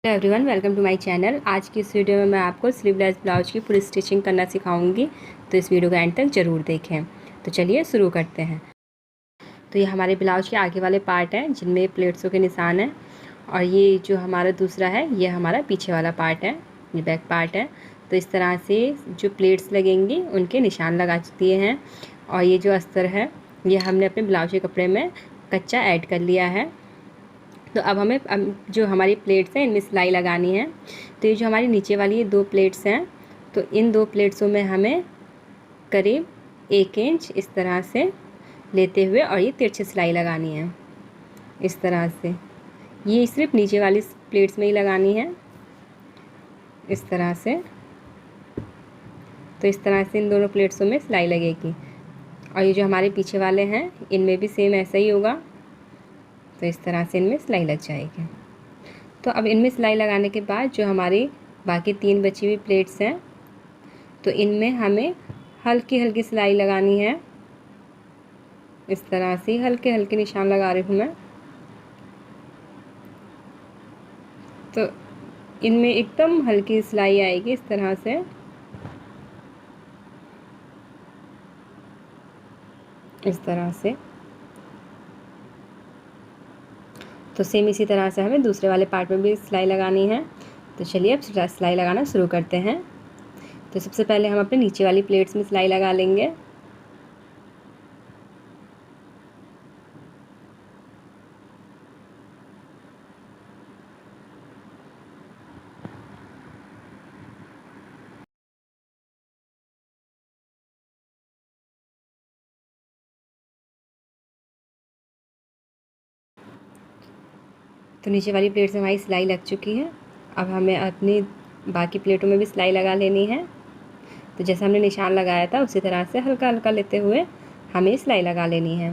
Hello everyone, welcome to my channel. आज की इस वीडियो में मैं आपको स्लीवलेस ब्लाउज की फुल स्टिचिंग करना सिखाऊंगी, तो इस वीडियो को एंड तक ज़रूर देखें। तो चलिए शुरू करते हैं। तो ये हमारे ब्लाउज के आगे वाले पार्ट हैं जिनमें प्लेट्सों के निशान हैं, और ये जो हमारा दूसरा है ये हमारा पीछे वाला पार्ट है, ये बैक पार्ट है। तो इस तरह से जो प्लेट्स लगेंगी उनके निशान लगा दिए हैं। और ये जो अस्तर है ये हमने अपने ब्लाउज के कपड़े में कच्चा ऐड कर लिया है। तो अब हमें जो हमारी प्लेट्स हैं इनमें सिलाई लगानी है। तो ये जो हमारी नीचे वाली ये 2 प्लेट्स हैं, तो इन 2 प्लेट्सों में हमें करीब 1 इंच इस तरह से लेते हुए और ये तिरछी सिलाई लगानी है। इस तरह से ये सिर्फ नीचे वाली प्लेट्स में ही लगानी है, इस तरह से। तो इस तरह से इन दोनों प्लेट्सों में सिलाई लगेगी। और ये जो हमारे पीछे वाले हैं इनमें भी सेम ऐसा ही होगा। तो इस तरह से इनमें सिलाई लग जाएगी। तो अब इनमें सिलाई लगाने के बाद जो हमारी बाकी 3 बची हुई प्लेट्स हैं, तो इनमें हमें हल्की हल्की सिलाई लगानी है। इस तरह से हल्के हल्के निशान लगा रही हूँ मैं। तो इनमें एकदम हल्की सिलाई आएगी इस तरह से। इस तरह से तो सेम इसी तरह से हमें दूसरे वाले पार्ट में भी सिलाई लगानी है। तो चलिए अब सिलाई लगाना शुरू करते हैं। तो सबसे पहले हम अपने नीचे वाली प्लेट्स में सिलाई लगा लेंगे। तो नीचे वाली प्लेट से हमारी सिलाई लग चुकी है। अब हमें अपनी बाकी प्लेटों में भी सिलाई लगा लेनी है। तो जैसे हमने निशान लगाया था उसी तरह से हल्का हल्का लेते हुए हमें सिलाई लगा लेनी है।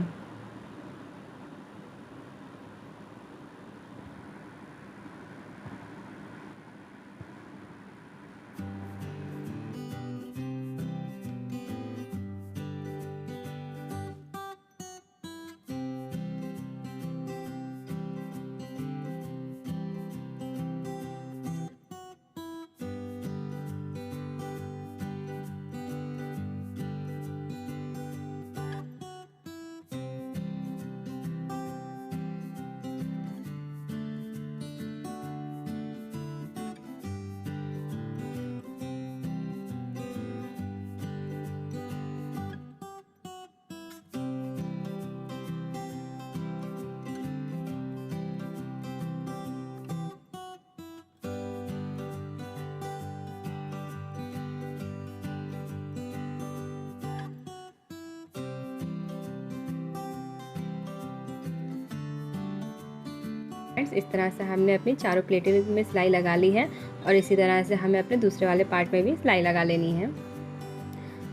इस तरह से हमने अपनी चारों प्लेटें में सिलाई लगा ली है, और इसी तरह से हमें अपने दूसरे वाले पार्ट में भी सिलाई लगा लेनी है।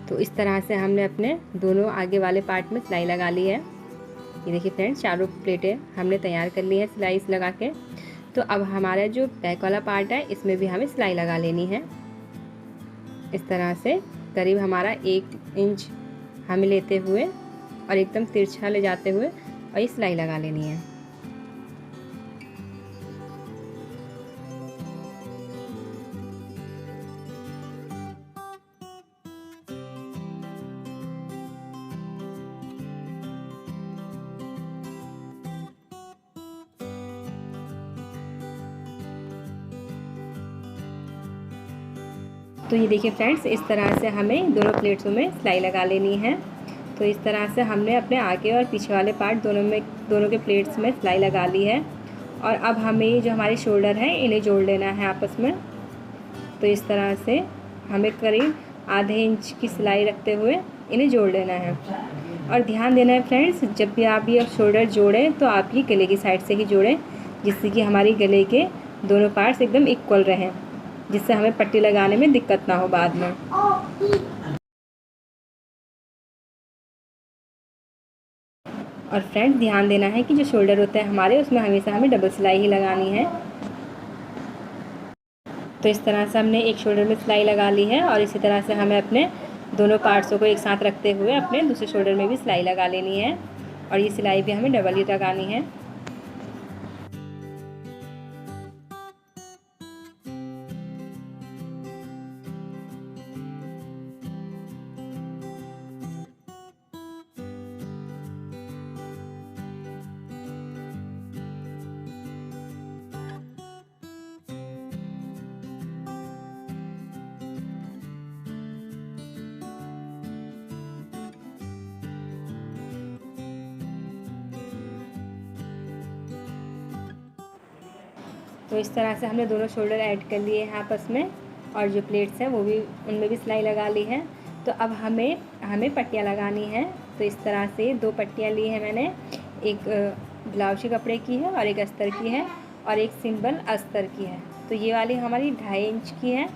तो इस तरह से हमने अपने दोनों आगे वाले पार्ट में सिलाई लगा ली है। ये देखिए फ्रेंड्स, चारों प्लेटें हमने तैयार कर ली है सिलाई लगा के। तो अब हमारा जो बैक वाला पार्ट है इसमें भी हमें सिलाई लगा लेनी है। इस तरह से करीब हमारा 1 इंच हमें लेते हुए और एकदम तिरछा ले जाते हुए और ये सिलाई लगा लेनी है। तो ये देखिए फ्रेंड्स, इस तरह से हमें दोनों प्लेट्सों में सिलाई लगा लेनी है। तो इस तरह से हमने अपने आगे और पीछे वाले पार्ट दोनों के प्लेट्स में सिलाई लगा ली है। और अब हमें जो हमारे शोल्डर हैं इन्हें जोड़ लेना है आपस में। तो इस तरह से हमें करीब आधे इंच की सिलाई रखते हुए इन्हें जोड़ लेना है। और ध्यान देना है फ्रेंड्स, जब भी आप ये शोल्डर जोड़ें तो आप ये गले की साइड से ही जोड़ें, जिससे कि हमारी गले के दोनों पार्ट्स एकदम इक्वल रहें, जिससे हमें पट्टी लगाने में दिक्कत ना हो बाद में। और फ्रेंड्स ध्यान देना है कि जो शोल्डर होता है हमारे, उसमें हमेशा हमें डबल सिलाई ही लगानी है। तो इस तरह से हमने एक शोल्डर में सिलाई लगा ली है, और इसी तरह से हमें अपने दोनों पार्ट्सों को एक साथ रखते हुए अपने दूसरे शोल्डर में भी सिलाई लगा लेनी है। और ये सिलाई भी हमें डबल ही लगानी है। तो इस तरह से हमने दोनों शोल्डर ऐड कर लिए हैं आपस में, और जो प्लेट्स हैं वो भी, उनमें भी सिलाई लगा ली है। तो अब हमें पट्टियाँ लगानी हैं। तो इस तरह से 2 पट्टियाँ ली हैं मैंने, एक ब्लाउज के कपड़े की है और एक अस्तर की है, और एक सिंपल अस्तर की है। तो ये वाली हमारी 2.5 इंच की है।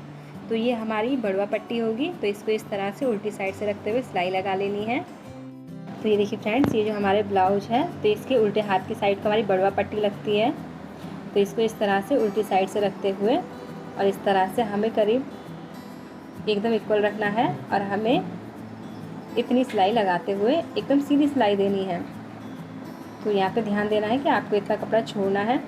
तो ये हमारी बड़वा पट्टी होगी। तो इसको इस तरह से उल्टी साइड से रखते हुए सिलाई लगा लेनी है। तो ये देखिए फ्रेंड्स, ये जो हमारे ब्लाउज है, तो इसके उल्टे हाथ की साइड को हमारी बड़वा पट्टी लगती है। तो इसको इस तरह से उल्टी साइड से रखते हुए, और इस तरह से हमें करीब एकदम इक्वल रखना है, और हमें इतनी सिलाई लगाते हुए एकदम सीधी सिलाई देनी है। तो यहाँ पे ध्यान देना है कि आपको इतना कपड़ा छोड़ना है,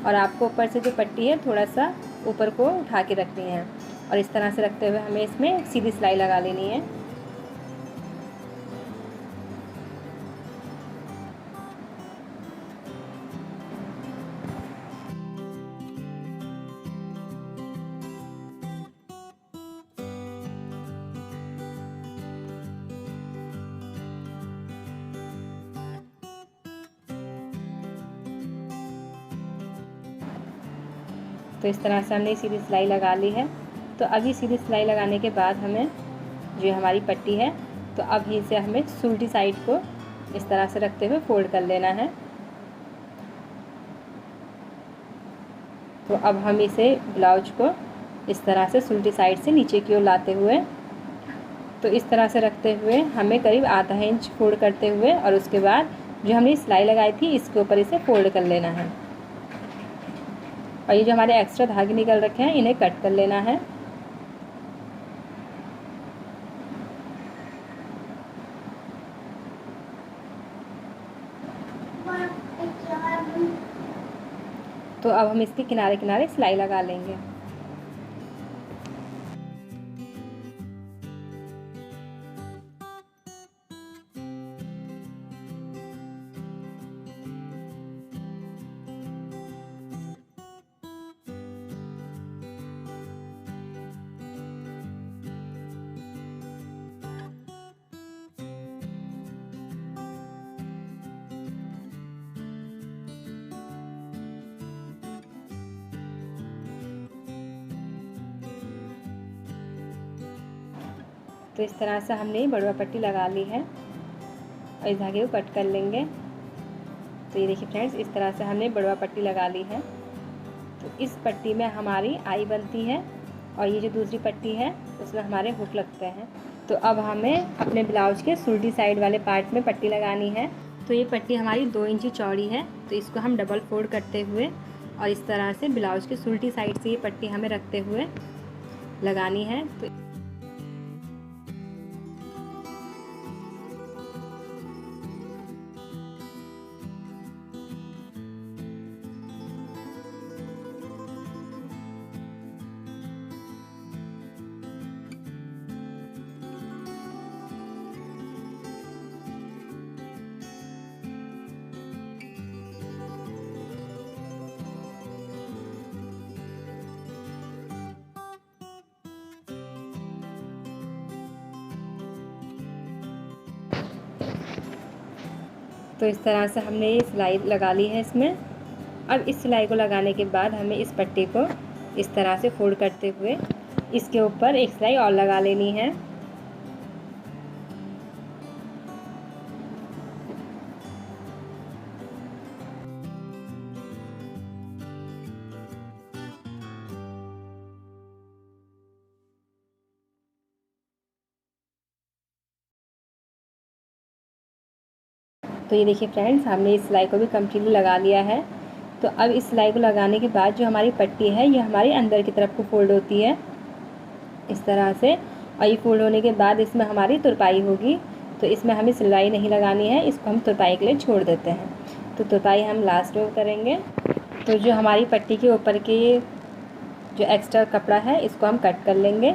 और आपको ऊपर से जो पट्टी है थोड़ा सा ऊपर को उठा के रखनी है, और इस तरह से रखते हुए हमें इसमें सीधी सिलाई लगा लेनी है। तो इस तरह से हमने सीधी सिलाई लगा ली है। तो अभी सीधी सिलाई लगाने के बाद हमें जो हमारी पट्टी है, तो अब इसे हमें उल्टी साइड को इस तरह से रखते हुए फोल्ड कर लेना है। तो अब हम इसे ब्लाउज को इस तरह से उल्टी साइड से नीचे की ओर लाते हुए, तो इस तरह से रखते हुए हमें करीब ½ इंच फोल्ड करते हुए, और उसके बाद जो हमने सिलाई लगाई थी इसके ऊपर इसे फोल्ड कर लेना है। और ये जो हमारे एक्स्ट्रा धागे निकल रखे हैं इन्हें कट कर लेना है। तो अब हम इसके किनारे किनारे सिलाई लगा लेंगे। तो इस तरह से हमने बड़वा पट्टी लगा ली है, और इस धागे को कट कर लेंगे। तो ये देखिए फ्रेंड्स, इस तरह से हमने बड़वा पट्टी लगा ली है। तो इस पट्टी में हमारी आई बनती है, और ये जो दूसरी पट्टी है उसमें हमारे हुक लगते हैं। तो अब हमें अपने ब्लाउज के उल्टी साइड वाले पार्ट में पट्टी लगानी है। तो ये पट्टी हमारी 2 इंच चौड़ी है। तो इसको हम डबल फोल्ड करते हुए, और इस तरह से ब्लाउज के उल्टी साइड से ये पट्टी हमें रखते हुए लगानी है। तो इस तरह से हमने ये सिलाई लगा ली है इसमें। अब इस सिलाई को लगाने के बाद हमें इस पट्टी को इस तरह से फोल्ड करते हुए इसके ऊपर एक सिलाई और लगा लेनी है। तो ये देखिए फ्रेंड्स, हमने इस सिलाई को भी कम्प्लीटली लगा लिया है। तो अब इस सिलाई को लगाने के बाद जो हमारी पट्टी है ये हमारी अंदर की तरफ को फोल्ड होती है इस तरह से, और ये फोल्ड होने के बाद इसमें हमारी तुरपाई होगी। तो इसमें हमें सिलाई नहीं लगानी है, इसको हम तुरपाई के लिए छोड़ देते हैं। तो तुरपाई हम लास्ट में करेंगे। तो जो हमारी पट्टी के ऊपर के जो एक्स्ट्रा कपड़ा है इसको हम कट कर लेंगे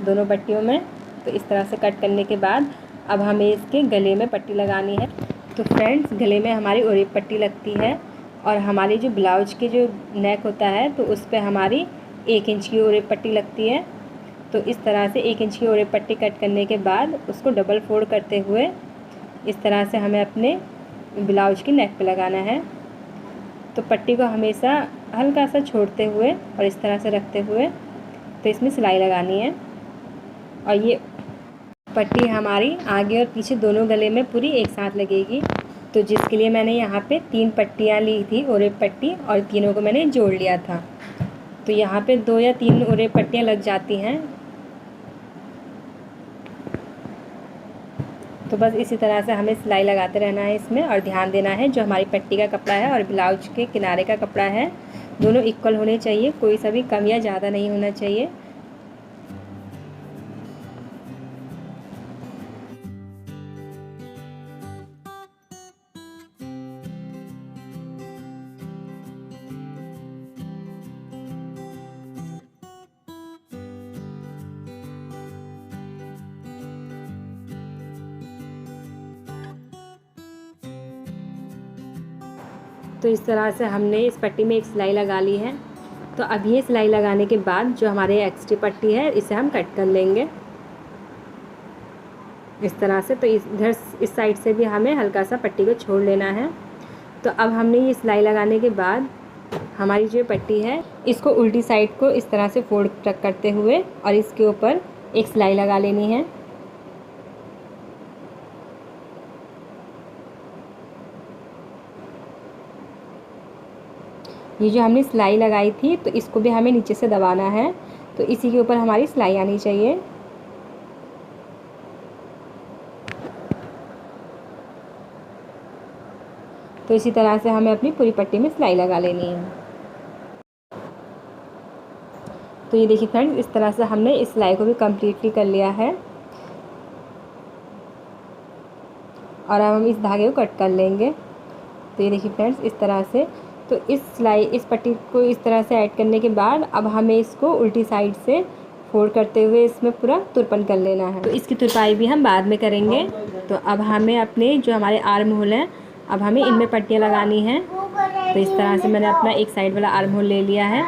दोनों पट्टियों में। तो इस तरह से कट करने के बाद अब हमें इसके गले में पट्टी लगानी है। तो फ्रेंड्स, गले में हमारी ओरेप पट्टी लगती है, और हमारी जो ब्लाउज के जो नेक होता है तो उस पर हमारी 1 इंच की ओरेप पट्टी लगती है। तो इस तरह से 1 इंच की ओरेप पट्टी कट करने के बाद उसको डबल फोल्ड करते हुए इस तरह से हमें अपने ब्लाउज की नेक पे लगाना है। तो पट्टी को हमेशा हल्का सा छोड़ते हुए और इस तरह से रखते हुए तो इसमें सिलाई लगानी है। और ये पट्टी हमारी आगे और पीछे दोनों गले में पूरी एक साथ लगेगी। तो जिसके लिए मैंने यहाँ पे 3 पट्टियाँ ली थी ओरेप पट्टी, और तीनों को मैंने जोड़ लिया था। तो यहाँ पे 2 या 3 ओरेप पट्टियाँ लग जाती हैं। तो बस इसी तरह से हमें सिलाई लगाते रहना है इसमें, और ध्यान देना है जो हमारी पट्टी का कपड़ा है और ब्लाउज के किनारे का कपड़ा है दोनों इक्वल होने चाहिए, कोई सा भी कम या ज़्यादा नहीं होना चाहिए। तो इस तरह से हमने इस पट्टी में एक सिलाई लगा ली है। तो अब ये सिलाई लगाने के बाद जो हमारे एक्स्ट्रा पट्टी है इसे हम कट कर लेंगे इस तरह से। तो इधर इस साइड से भी हमें हल्का सा पट्टी को छोड़ लेना है। तो अब हमने ये सिलाई लगाने के बाद हमारी जो पट्टी है इसको उल्टी साइड को इस तरह से फोल्ड करते हुए और इसके ऊपर एक सिलाई लगा लेनी है। ये जो हमने सिलाई लगाई थी तो इसको भी हमें नीचे से दबाना है, तो इसी के ऊपर हमारी सिलाई आनी चाहिए। तो इसी तरह से हमें अपनी पूरी पट्टी में सिलाई लगा लेनी है। तो ये देखिए फ्रेंड्स, इस तरह से हमने इस सिलाई को भी कम्प्लीटली कर लिया है। और अब हम इस धागे को कट कर लेंगे। तो ये देखिए फ्रेंड्स, इस तरह से। तो इस पट्टी को इस तरह से ऐड करने के बाद अब हमें इसको उल्टी साइड से फोल्ड करते हुए इसमें पूरा तुरपन कर लेना है। तो इसकी तुरपाई भी हम बाद में करेंगे। तो अब हमें अपने जो हमारे आर्म होल हैं अब हमें इनमें पट्टियाँ लगानी हैं। तो इस तरह से मैंने अपना एक साइड वाला आर्म होल ले लिया है।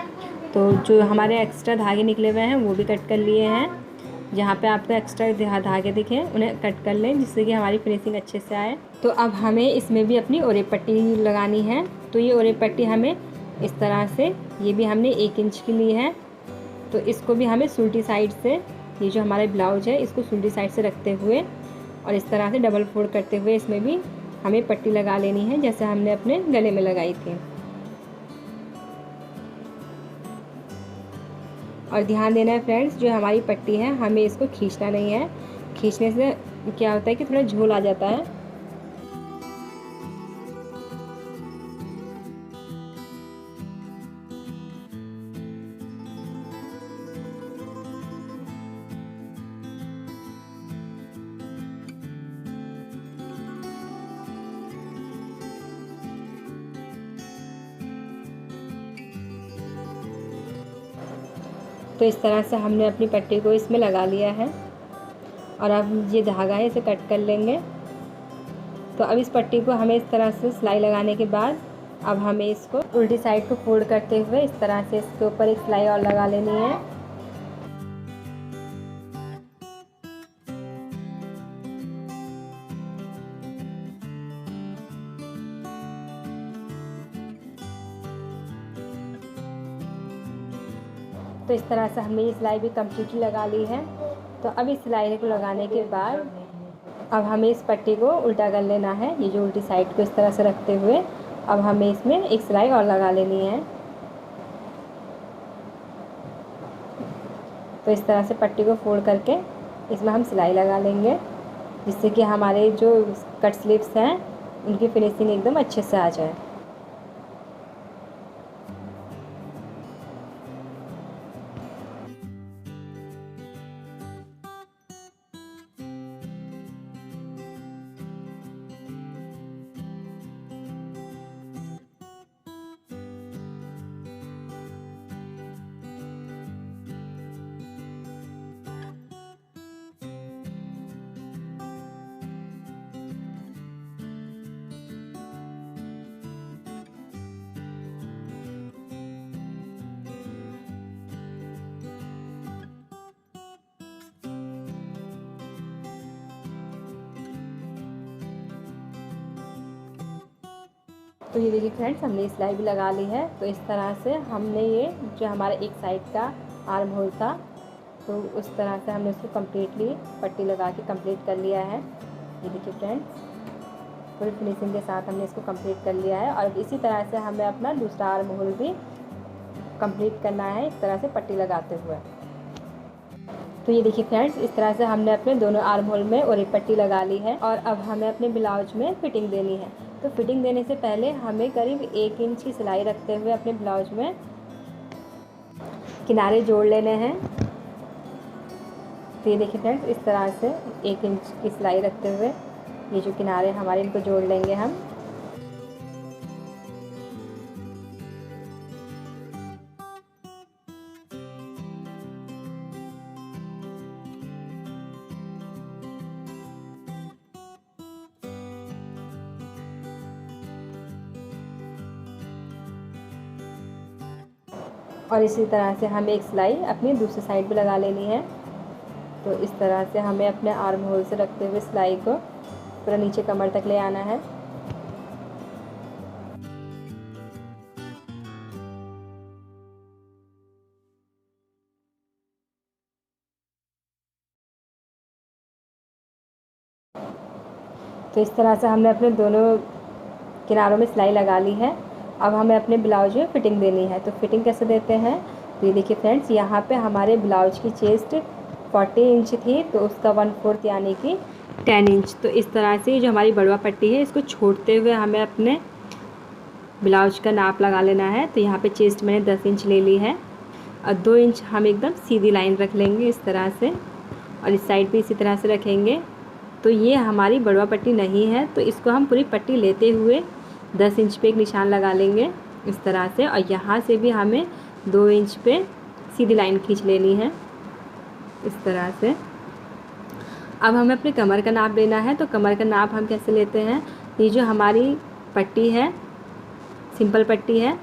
तो जो हमारे एक्स्ट्रा धागे निकले हुए हैं वो भी कट कर लिए हैं। जहाँ पे आपको एक्स्ट्रा धागे दिखें उन्हें कट कर लें, जिससे कि हमारी फिनिशिंग अच्छे से आए। तो अब हमें इसमें भी अपनी ओरेप पट्टी लगानी है। तो ये ओरेप पट्टी हमें इस तरह से, ये भी हमने 1 इंच की ली है। तो इसको भी हमें सुल्टी साइड से, ये जो हमारा ब्लाउज है इसको सुल्टी साइड से रखते हुए और इस तरह से डबल फोल्ड करते हुए इसमें भी हमें पट्टी लगा लेनी है, जैसे हमने अपने गले में लगाई थी। और ध्यान देना है फ्रेंड्स, जो हमारी पट्टी है हमें इसको खींचना नहीं है। खींचने से क्या होता है कि थोड़ा झोल आ जाता है। तो इस तरह से हमने अपनी पट्टी को इसमें लगा लिया है। और अब ये धागा है इसे कट कर लेंगे। तो अब इस पट्टी को हमें इस तरह से सिलाई लगाने के बाद अब हमें इसको उल्टी साइड को फोल्ड करते हुए इस तरह से इसके ऊपर एक सिलाई और लगा लेनी है। तो इस तरह से हमने ये सिलाई भी कम्प्लीटली लगा ली है। तो अब इस सिलाई को लगाने के बाद अब हमें इस पट्टी को उल्टा कर लेना है। ये जो उल्टी साइड को इस तरह से रखते हुए अब हमें इसमें एक सिलाई और लगा लेनी है। तो इस तरह से पट्टी को फोल्ड करके इसमें हम सिलाई लगा लेंगे, जिससे कि हमारे जो कट स्लीव्स हैं उनकी फिनिशिंग एकदम अच्छे से आ जाए। तो ये देखिए फ्रेंड्स, हमने सिलाई भी लगा ली है। तो इस तरह से हमने ये जो हमारा एक साइड का आर्म होल था, तो उस तरह से हमने उसको कम्प्लीटली पट्टी लगा के कंप्लीट कर लिया है। ये देखिए फ्रेंड्स, पूरी फिनिशिंग के साथ हमने इसको कंप्लीट कर लिया है। और इसी तरह से हमें अपना दूसरा आर्म होल भी कंप्लीट करना है, इस तरह से पट्टी लगाते हुए। तो ये देखिए फ्रेंड्स, इस तरह से हमने अपने दोनों आर्म होल में और एक पट्टी लगा ली है। और अब हमें अपने ब्लाउज में फिटिंग देनी है। तो फिटिंग देने से पहले हमें करीब 1 इंच की सिलाई रखते हुए अपने ब्लाउज में किनारे जोड़ लेने हैं। तो ये देखिए फ्रेंड्स, इस तरह से 1 इंच की सिलाई रखते हुए ये जो किनारे हमारे, इनको जोड़ लेंगे हम। और इसी तरह से हमें एक सिलाई अपनी दूसरी साइड भी लगा लेनी है। तो इस तरह से हमें अपने आर्म होल से रखते हुए सिलाई को पूरा नीचे कमर तक ले आना है। तो इस तरह से हमने अपने दोनों किनारों में सिलाई लगा ली है। अब हमें अपने ब्लाउज में फ़िटिंग देनी है। तो फिटिंग कैसे देते हैं, तो ये देखिए फ्रेंड्स, यहाँ पे हमारे ब्लाउज की चेस्ट 40 इंच थी, तो उसका 1/4 यानी कि 10 इंच। तो इस तरह से जो हमारी बड़वा पट्टी है, इसको छोड़ते हुए हमें अपने ब्लाउज का नाप लगा लेना है। तो यहाँ पे चेस्ट मैंने 10 इंच ले ली है और 2 इंच हम एकदम सीधी लाइन रख लेंगे इस तरह से, और इस साइड भी इसी तरह से रखेंगे। तो ये हमारी बड़वा पट्टी नहीं है, तो इसको हम पूरी पट्टी लेते हुए 10 इंच पे एक निशान लगा लेंगे इस तरह से। और यहाँ से भी हमें 2 इंच पे सीधी लाइन खींच लेनी है इस तरह से। अब हमें अपने कमर का नाप लेना है। तो कमर का नाप हम कैसे लेते हैं, ये जो हमारी पट्टी है, सिंपल पट्टी है,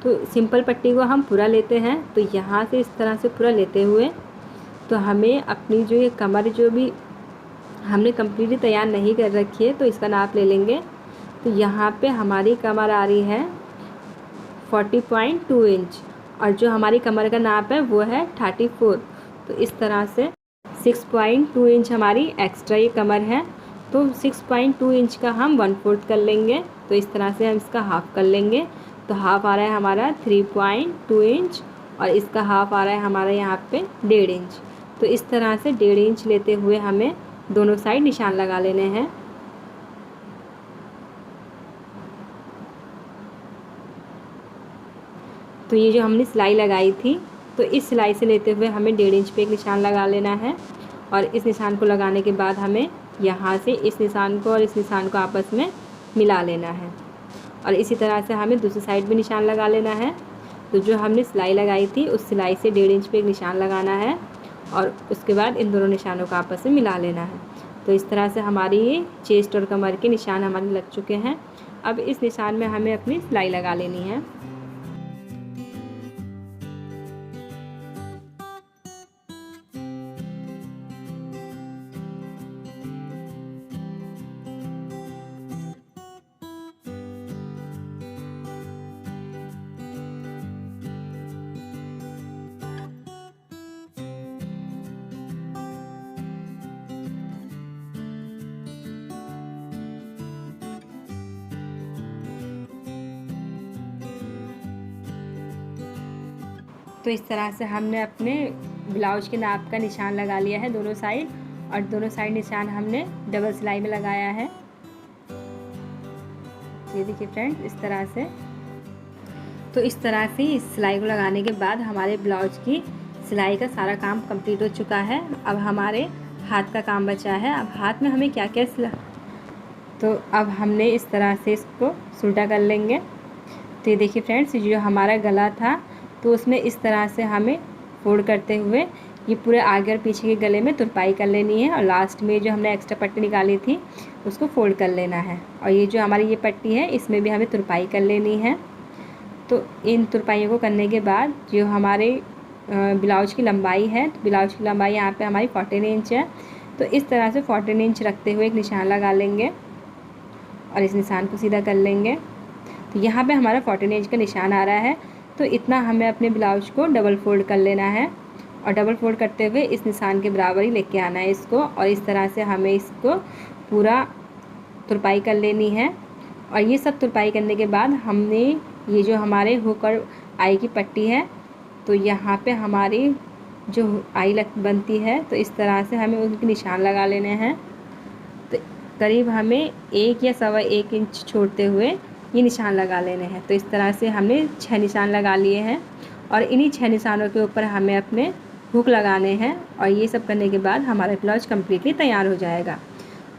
तो सिंपल पट्टी को हम पूरा लेते हैं। तो यहाँ से इस तरह से पूरा लेते हुए तो हमें अपनी जो ये कमर जो भी हमने कम्प्लीटली तैयार नहीं कर रखी है, तो इसका नाप ले लेंगे। तो यहाँ पे हमारी कमर आ रही है 40.2 इंच और जो हमारी कमर का नाप है वो है 34। तो इस तरह से 6.2 इंच हमारी एक्स्ट्रा ये कमर है, तो 6.2 इंच का हम 1/4 कर लेंगे। तो इस तरह से हम इसका हाफ़ कर लेंगे। तो हाफ़ आ रहा है हमारा 3.2 इंच और इसका हाफ़ आ रहा है हमारा यहाँ पे 1.5 इंच। तो इस तरह से 1.5 इंच लेते हुए हमें दोनों साइड निशान लगा लेने हैं। तो ये जो हमने सिलाई लगाई थी, तो इस सिलाई से लेते हुए हमें 1.5 इंच पे एक निशान लगा लेना है। और इस निशान को लगाने के बाद हमें यहाँ से इस निशान को और इस निशान को आपस में मिला लेना है। और इसी तरह से हमें दूसरी साइड भी निशान लगा लेना है। तो जो हमने सिलाई लगाई थी, उस सिलाई से 1.5 इंच पे एक निशान लगाना है और उसके बाद इन दोनों निशानों को आपस में मिला लेना है। तो इस तरह से हमारी ये चेस्ट और कमर के निशान हमारे लग चुके हैं। अब इस निशान में हमें अपनी सिलाई लगा लेनी है। तो इस तरह से हमने अपने ब्लाउज के नाप का निशान लगा लिया है दोनों साइड, और दोनों साइड निशान हमने डबल सिलाई में लगाया है। ये देखिए फ्रेंड्स, इस तरह से। तो इस तरह से इस सिलाई को लगाने के बाद हमारे ब्लाउज की सिलाई का सारा काम कंप्लीट हो चुका है। अब हमारे हाथ का काम बचा है। अब हाथ में हमें क्या क्या तो अब हमने इस तरह से इसको सुलटा कर लेंगे। तो ये देखिए फ्रेंड्स, जो हमारा गला था, तो उसमें इस तरह से हमें फोल्ड करते हुए ये पूरे आगे और पीछे के गले में तुरपाई कर लेनी है। और लास्ट में जो हमने एक्स्ट्रा पट्टी निकाली थी, उसको फोल्ड कर लेना है। और ये जो हमारी ये पट्टी है, इसमें भी हमें तुरपाई कर लेनी है। तो इन तुरपाइयों को करने के बाद जो हमारे ब्लाउज की लंबाई है, तो ब्लाउज की लंबाई यहाँ पे हमारी 14 इंच है। तो इस तरह से 14 इंच रखते हुए एक निशान लगा लेंगे और इस निशान को सीधा कर लेंगे। तो यहाँ पे हमारा 14 इंच का निशान आ रहा है। तो इतना हमें अपने ब्लाउज को डबल फोल्ड कर लेना है और डबल फोल्ड करते हुए इस निशान के बराबर ही लेके आना है इसको, और इस तरह से हमें इसको पूरा तुरपाई कर लेनी है। और ये सब तुरपाई करने के बाद हमने ये जो हमारे हुक और आई की पट्टी है, तो यहाँ पे हमारी जो आई बनती है, तो इस तरह से हमें उनके निशान लगा लेने हैं। तो करीब हमें 1 या 1.25 इंच छोड़ते हुए ये निशान लगा लेने हैं। तो इस तरह से हमने 6 निशान लगा लिए हैं और इन्हीं 6 निशानों के ऊपर हमें अपने हुक लगाने हैं। और ये सब करने के बाद हमारा ब्लाउज कम्प्लीटली तैयार हो जाएगा।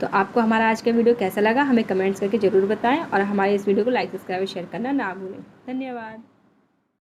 तो आपको हमारा आज का वीडियो कैसा लगा हमें कमेंट्स करके ज़रूर बताएं और हमारे इस वीडियो को लाइक, सब्सक्राइब और शेयर करना ना भूलें। धन्यवाद।